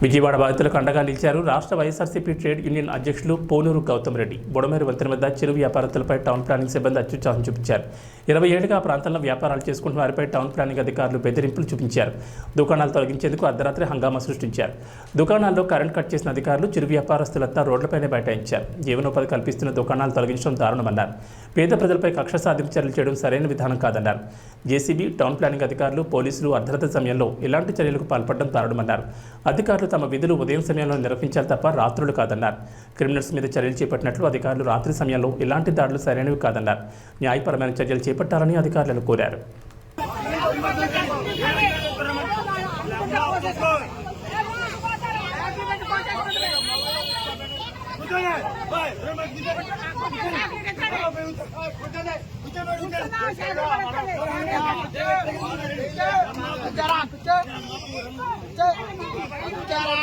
విజయవాడ బాధితులకు అండగా నిలిచారు రాష్ట్ర వైఎస్ఆర్సీపీ ట్రేడ్ యూనియన్ అధ్యక్షులు పోనూరు గౌతమ్ రెడ్డి. బుడమేరు వంతెన వద్ద చిరు వ్యాపారస్తులపై టౌన్ ప్లానింగ్ సిబ్బంది అత్యుత్సాహం చూపించారు. 20 ఏళ్లుగా ఆ ప్రాంతంలో వ్యాపారాలు చేసుకుంటున్న వారిపై టౌన్ ప్లానింగ్ అధికారులు బెదిరింపులు చూపించారు. దుకాణాలు తొలగించేందుకు అర్ధరాత్రి హంగామా సృష్టించారు. దుకాణాల్లో కరెంట్ కట్ చేసిన అధికారులు చిరు వ్యాపారస్తులంతా రోడ్లపైనే బైఠాయించారు. జీవనోపాధి కల్పిస్తున్న దుకాణాలు తొలగించడం దారుణమన్నారు. పేద ప్రజలపై కక్ష సాధింపు చర్యలు చేయడం సరైన విధానం కాదన్నారు. జేసీబీ, టౌన్ ప్లానింగ్ అధికారులు, పోలీసులు అర్ధరాత్రి సమయంలో ఇలాంటి చర్యలకు పాల్పడడం దారుణమన్నారు. అధికారులు తమ విధులు ఉదయం సమయంలో నిర్వహించాలి తప్ప రాత్రులు కాదన్నారు. క్రిమినల్స్ మీద చర్యలు చేపట్టినట్లు అధికారులు రాత్రి సమయంలో ఇలాంటి దాడులు సరైనవి కాదన్నారు. న్యాయపరమైన చర్యలు చేపట్టాలని అధికారులను కోరారు. Cara,